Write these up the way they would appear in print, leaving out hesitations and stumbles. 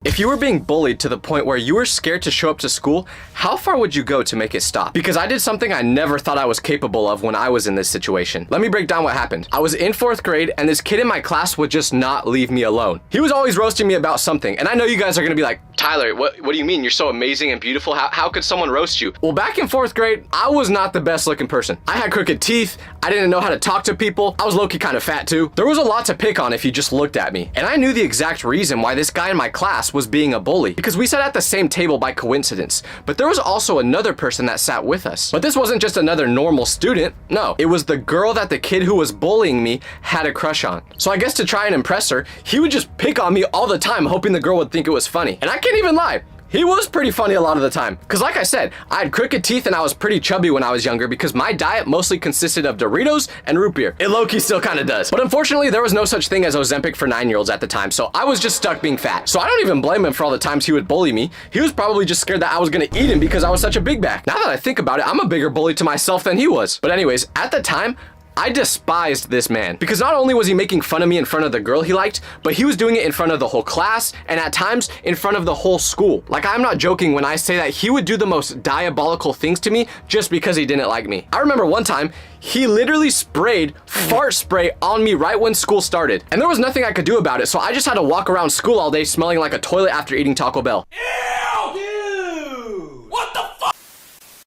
If you were being bullied to the point where you were scared to show up to school, how far would you go to make it stop? Because I did something I never thought I was capable of when I was in this situation. Let me break down what happened. I was in 4th grade and this kid in my class would just not leave me alone. He was always roasting me about something. And I know you guys are gonna be like, Tyler, what do you mean? You're so amazing and beautiful. How could someone roast you? Well, back in 4th grade, I was not the best looking person. I had crooked teeth. I didn't know how to talk to people. I was low-key kind of fat too. There was a lot to pick on if you just looked at me. And I knew the exact reason why this guy in my class was being a bully, because we sat at the same table by coincidence. But there was also another person that sat with us. But this wasn't just another normal student. No, it was the girl that the kid who was bullying me had a crush on. So I guess to try and impress her, he would just pick on me all the time, hoping the girl would think it was funny. And I can't even lie. He was pretty funny a lot of the time. Cause like I said, I had crooked teeth and I was pretty chubby when I was younger because my diet mostly consisted of Doritos and root beer. It low-key still kind of does. But unfortunately, there was no such thing as Ozempic for 9-year-olds at the time, so I was just stuck being fat. So I don't even blame him for all the times he would bully me. He was probably just scared that I was gonna eat him because I was such a big back. Now that I think about it, I'm a bigger bully to myself than he was. But anyways, at the time, I despised this man because not only was he making fun of me in front of the girl he liked, but he was doing it in front of the whole class and at times in front of the whole school. Like, I'm not joking when I say that he would do the most diabolical things to me just because he didn't like me. I remember one time, he literally sprayed fart spray on me right when school started. And there was nothing I could do about it, so I just had to walk around school all day smelling like a toilet after eating Taco Bell. Ew, dude! What the fuck?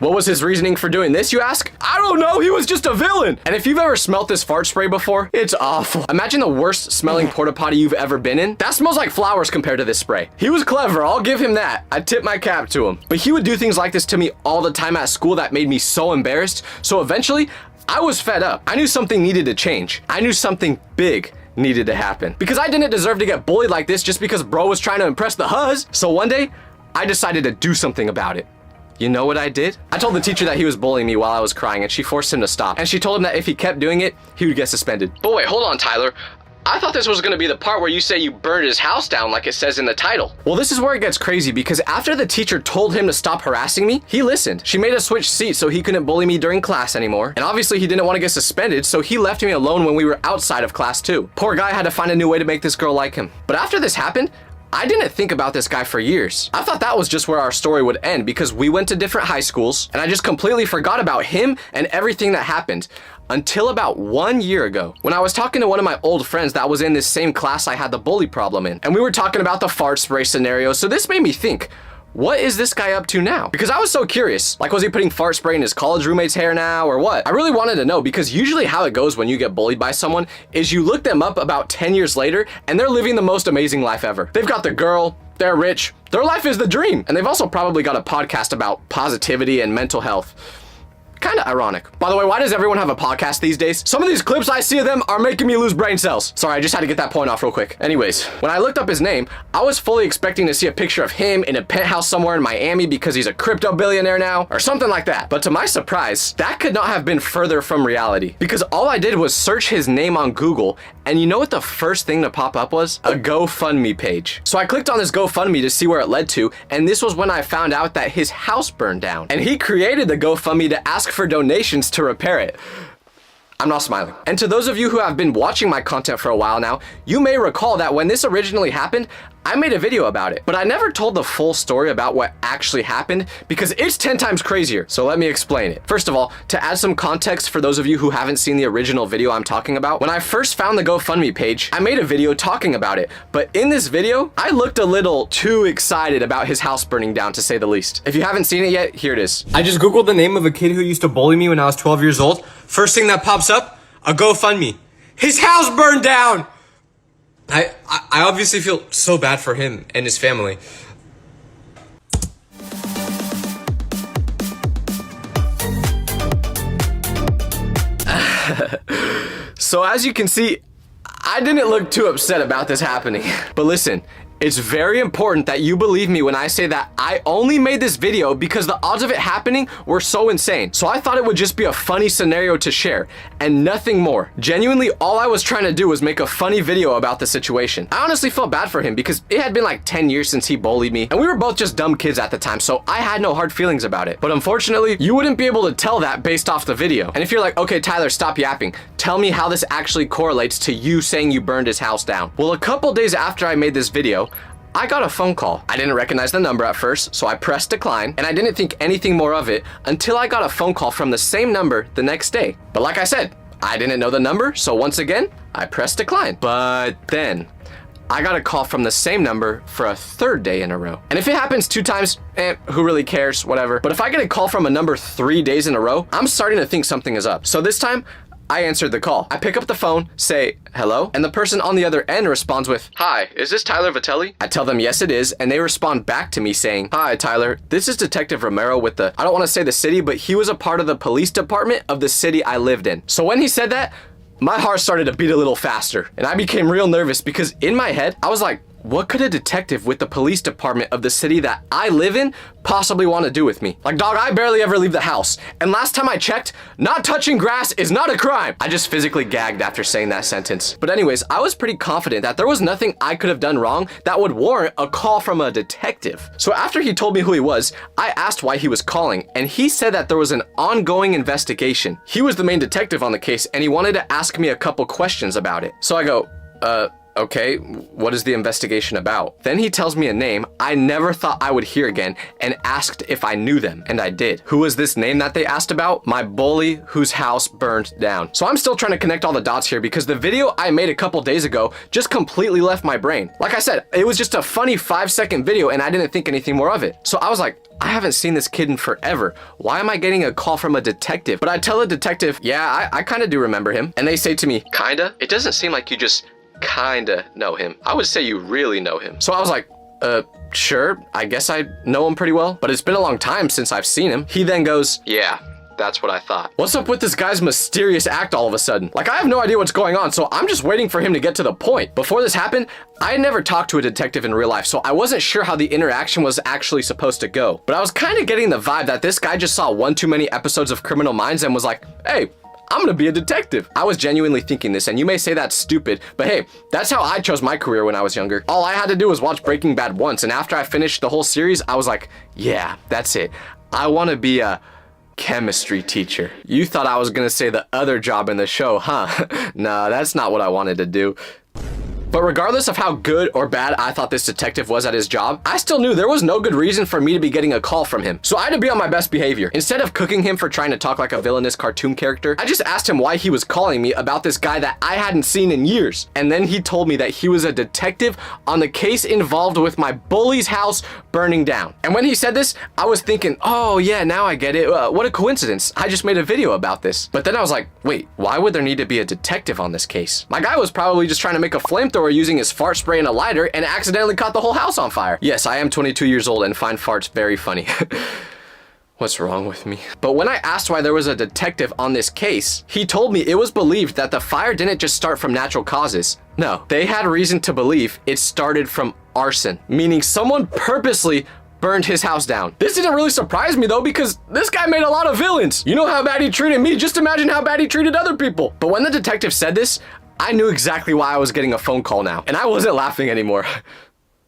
What was his reasoning for doing this, you ask? I don't know, he was just a villain. And if you've ever smelt this fart spray before, it's awful. Imagine the worst smelling porta potty you've ever been in. That smells like flowers compared to this spray. He was clever, I'll give him that. I tip my cap to him. But he would do things like this to me all the time at school that made me so embarrassed. So eventually, I was fed up. I knew something needed to change. I knew something big needed to happen. Because I didn't deserve to get bullied like this just because bro was trying to impress the huzz. So one day, I decided to do something about it. You know what I did? I told the teacher that he was bullying me while I was crying and she forced him to stop. And she told him that if he kept doing it, he would get suspended. But wait, hold on, Tyler. I thought this was gonna be the part where you say you burned his house down like it says in the title. Well, this is where it gets crazy because after the teacher told him to stop harassing me, he listened. She made us switch seats so he couldn't bully me during class anymore. And obviously he didn't want to get suspended, so he left me alone when we were outside of class too. Poor guy had to find a new way to make this girl like him. But after this happened, I didn't think about this guy for years. I thought that was just where our story would end because we went to different high schools and I just completely forgot about him and everything that happened until about 1 year ago when I was talking to one of my old friends that was in this same class I had the bully problem in. And we were talking about the fart spray scenario. So this made me think, what is this guy up to now? Because I was so curious. Like, was he putting fart spray in his college roommate's hair now or what? I really wanted to know because usually how it goes when you get bullied by someone is you look them up about 10 years later and they're living the most amazing life ever. They've got the girl, they're rich, their life is the dream. And they've also probably got a podcast about positivity and mental health. Kind of ironic. By the way, why does everyone have a podcast these days? Some of these clips I see of them are making me lose brain cells. Sorry, I just had to get that point off real quick. Anyways, when I looked up his name, I was fully expecting to see a picture of him in a penthouse somewhere in Miami because he's a crypto billionaire now, or something like that. But to my surprise, that could not have been further from reality because all I did was search his name on Google, and you know what the first thing to pop up was? A GoFundMe page. So I clicked on this GoFundMe to see where it led to, and this was when I found out that his house burned down. And he created the GoFundMe to ask for donations to repair it. I'm not smiling. And to those of you who have been watching my content for a while now, you may recall that when this originally happened, I made a video about it, but I never told the full story about what actually happened because it's 10 times crazier. So let me explain it. First of all, to add some context for those of you who haven't seen the original video I'm talking about, when I first found the GoFundMe page, I made a video talking about it. But in this video, I looked a little too excited about his house burning down, to say the least. If you haven't seen it yet, here it is. I just Googled the name of a kid who used to bully me when I was 12 years old. First thing that pops up, a GoFundMe. His house burned down! I obviously feel so bad for him and his family. So as you can see, I didn't look too upset about this happening. But listen, it's very important that you believe me when I say that I only made this video because the odds of it happening were so insane. So I thought it would just be a funny scenario to share and nothing more. Genuinely, all I was trying to do was make a funny video about the situation. I honestly felt bad for him because it had been like 10 years since he bullied me and we were both just dumb kids at the time, so I had no hard feelings about it. But unfortunately, you wouldn't be able to tell that based off the video. And if you're like, okay, Tyler, stop yapping. Tell me how this actually correlates to you saying you burned his house down. Well, a couple days after I made this video, I got a phone call. I didn't recognize the number at first, so I pressed decline, and I didn't think anything more of it until I got a phone call from the same number the next day. But like I said, I didn't know the number, so once again, I pressed decline. But then I got a call from the same number for a third day in a row. And if it happens 2 times, who really cares, whatever. But if I get a call from a number 3 days in a row, I'm starting to think something is up. So this time, I answered the call. I pick up the phone, say, hello, and the person on the other end responds with, hi, is this Tyler Vitelli? I tell them yes it is, and they respond back to me saying, hi Tyler, this is Detective Romero with I don't want to say the city, but he was a part of the police department of the city I lived in. So when he said that, my heart started to beat a little faster, and I became real nervous because in my head, I was like, what could a detective with the police department of the city that I live in possibly want to do with me? Like, dog, I barely ever leave the house. And last time I checked, not touching grass is not a crime. I just physically gagged after saying that sentence. But anyways, I was pretty confident that there was nothing I could have done wrong that would warrant a call from a detective. So after he told me who he was, I asked why he was calling, and he said that there was an ongoing investigation. He was the main detective on the case, and he wanted to ask me a couple questions about it. So I go, okay, what is the investigation about? Then he tells me a name I never thought I would hear again and asked if I knew them, and I did. Who was this name that they asked about? My bully whose house burned down. So I'm still trying to connect all the dots here because the video I made a couple days ago just completely left my brain. Like I said, it was just a funny 5-second video and I didn't think anything more of it. So I was like, I haven't seen this kid in forever. Why am I getting a call from a detective? But I tell the detective, yeah, I kind of do remember him. And they say to me, kinda? It doesn't seem like you just kinda know him. I would say you really know him. So I was like, sure, I guess I know him pretty well, but it's been a long time since I've seen him. He then goes, yeah, that's what I thought. What's up with this guy's mysterious act all of a sudden? Like, I have no idea what's going on, so I'm just waiting for him to get to the point. Before this happened, I had never talked to a detective in real life, so I wasn't sure how the interaction was actually supposed to go. But I was kind of getting the vibe that this guy just saw one too many episodes of Criminal Minds and was like, hey, I'm gonna be a detective. I was genuinely thinking this, and you may say that's stupid, but hey, that's how I chose my career when I was younger. All I had to do was watch Breaking Bad once, and after I finished the whole series, I was like, yeah, that's it. I wanna be a chemistry teacher. You thought I was gonna say the other job in the show, huh? Nah, that's not what I wanted to do. But regardless of how good or bad I thought this detective was at his job, I still knew there was no good reason for me to be getting a call from him. So I had to be on my best behavior. Instead of cooking him for trying to talk like a villainous cartoon character, I just asked him why he was calling me about this guy that I hadn't seen in years. And then he told me that he was a detective on the case involved with my bully's house burning down. And when he said this, I was thinking, oh yeah, now I get it. What a coincidence. I just made a video about this. But then I was like, wait, why would there need to be a detective on this case? My guy was probably just trying to make a flamethrower using his fart spray and a lighter and accidentally caught the whole house on fire. Yes, I am 22 years old and find farts very funny. What's wrong with me? But when I asked why there was a detective on this case, he told me it was believed that the fire didn't just start from natural causes. No, they had reason to believe it started from arson, meaning someone purposely burned his house down. This didn't really surprise me though, because this guy made a lot of villains. You know how bad he treated me, just imagine how bad he treated other people. But when the detective said this, I knew exactly why I was getting a phone call now, and I wasn't laughing anymore.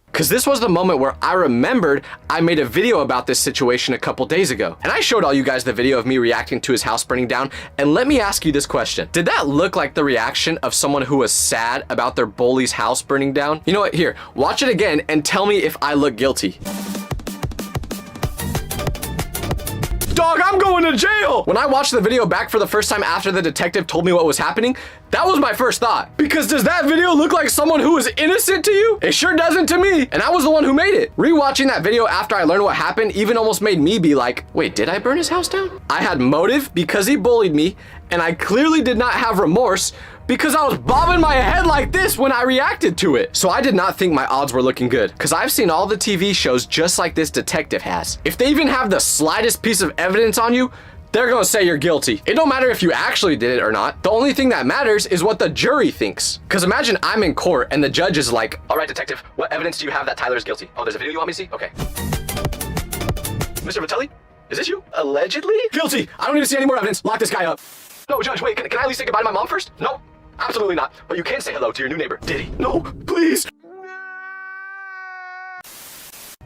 Because this was the moment where I remembered I made a video about this situation a couple days ago. And I showed all you guys the video of me reacting to his house burning down. And let me ask you this question. Did that look like the reaction of someone who was sad about their bully's house burning down? You know what? Here, watch it again and tell me if I look guilty. Dog, I'm going to jail! When I watched the video back for the first time after the detective told me what was happening, that was my first thought. Because does that video look like someone who is innocent to you? It sure doesn't to me, and I was the one who made it. Rewatching that video after I learned what happened even almost made me be like, wait, did I burn his house down? I had motive because he bullied me, and I clearly did not have remorse because I was bobbing my head like this when I reacted to it. So I did not think my odds were looking good, because I've seen all the TV shows just like this detective has. If they even have the slightest piece of evidence on you, they're gonna say you're guilty. It don't matter if you actually did it or not. The only thing that matters is what the jury thinks. Because imagine I'm in court and the judge is like, all right, detective, what evidence do you have that Tyler is guilty? Oh, there's a video you want me to see? Okay. Mr. Vitelli, is this you? Allegedly? Guilty. I don't need to see any more evidence. Lock this guy up. No, Judge, wait, can I at least say goodbye to my mom first? No, absolutely not. But you can say hello to your new neighbor, Diddy. No, please.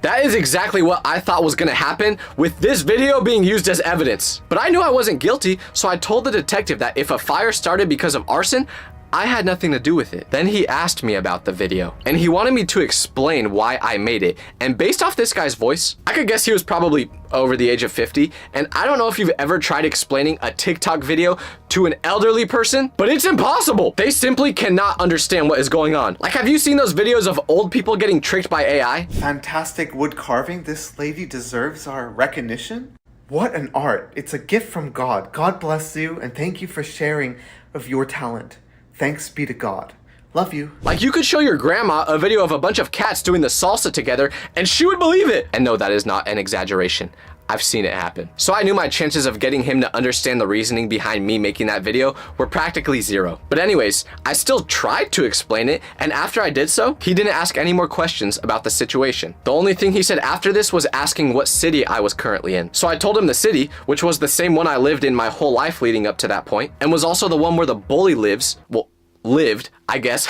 That is exactly what I thought was gonna happen with this video being used as evidence. But I knew I wasn't guilty, so I told the detective that if a fire started because of arson, I had nothing to do with it. Then he asked me about the video, and he wanted me to explain why I made it. And based off this guy's voice, I could guess he was probably over the age of 50. And I don't know if you've ever tried explaining a TikTok video to an elderly person, but it's impossible. They simply cannot understand what is going on. Like, have you seen those videos of old people getting tricked by AI? Fantastic wood carving. This lady deserves our recognition. What an art. It's a gift from God. God bless you and thank you for sharing of your talent. Thanks be to God. Love you. Like, you could show your grandma a video of a bunch of cats doing the salsa together and she would believe it. And no, that is not an exaggeration. I've seen it happen. So I knew my chances of getting him to understand the reasoning behind me making that video were practically zero. But anyways, I still tried to explain it, and after I did so, he didn't ask any more questions about the situation. The only thing he said after this was asking what city I was currently in. So I told him the city, which was the same one I lived in my whole life leading up to that point, and was also the one where the bully lives. Well, lived, I guess.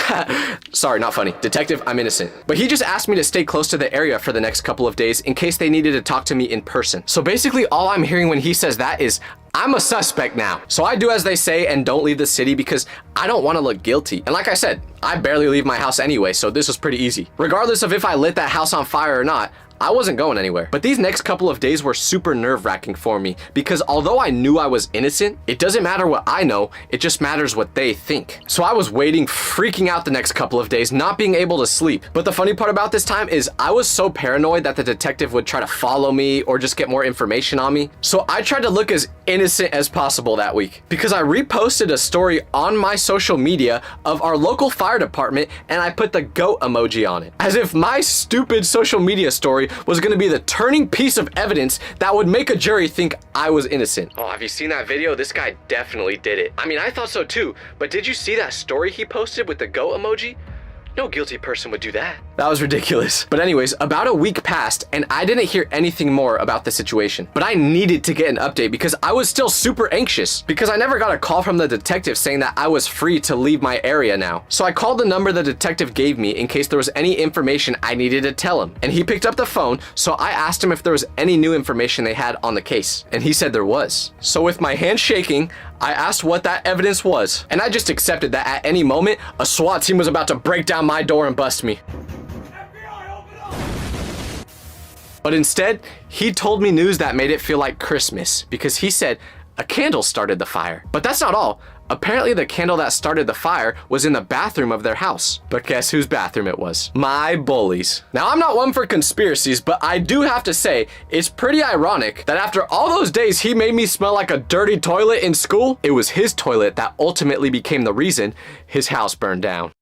Sorry, not funny. Detective, I'm innocent. But he just asked me to stay close to the area for the next couple of days in case they needed to talk to me in person. So basically all I'm hearing when he says that is, I'm a suspect now. So I do as they say and don't leave the city because I don't want to look guilty. And like I said, I barely leave my house anyway, so this was pretty easy. Regardless of if I lit that house on fire or not, I wasn't going anywhere. But these next couple of days were super nerve-wracking for me because although I knew I was innocent, it doesn't matter what I know, it just matters what they think. So I was waiting, freaking out the next couple of days, not being able to sleep. But the funny part about this time is I was so paranoid that the detective would try to follow me or just get more information on me. So I tried to look as innocent as possible that week because I reposted a story on my social media of our local fire department and I put the goat emoji on it. As if my stupid social media story was going to be the turning piece of evidence that would make a jury think I was innocent. Oh, have you seen that video? This guy definitely did it. I mean, I thought so too, but did you see that story he posted with the goat emoji? No guilty person would do that. That was ridiculous. But anyways, about a week passed and I didn't hear anything more about the situation. But I needed to get an update because I was still super anxious because I never got a call from the detective saying that I was free to leave my area now. So I called the number the detective gave me in case there was any information I needed to tell him. And he picked up the phone, so I asked him if there was any new information they had on the case. And he said there was. So with my hand shaking, I asked what that evidence was. And I just accepted that at any moment, a SWAT team was about to break down my door and bust me. FBI, open up! But instead, he told me news that made it feel like Christmas because he said a candle started the fire. But that's not all. Apparently the candle that started the fire was in the bathroom of their house. But guess whose bathroom it was? My bullies. Now, I'm not one for conspiracies, but I do have to say, it's pretty ironic that after all those days he made me smell like a dirty toilet in school, it was his toilet that ultimately became the reason his house burned down.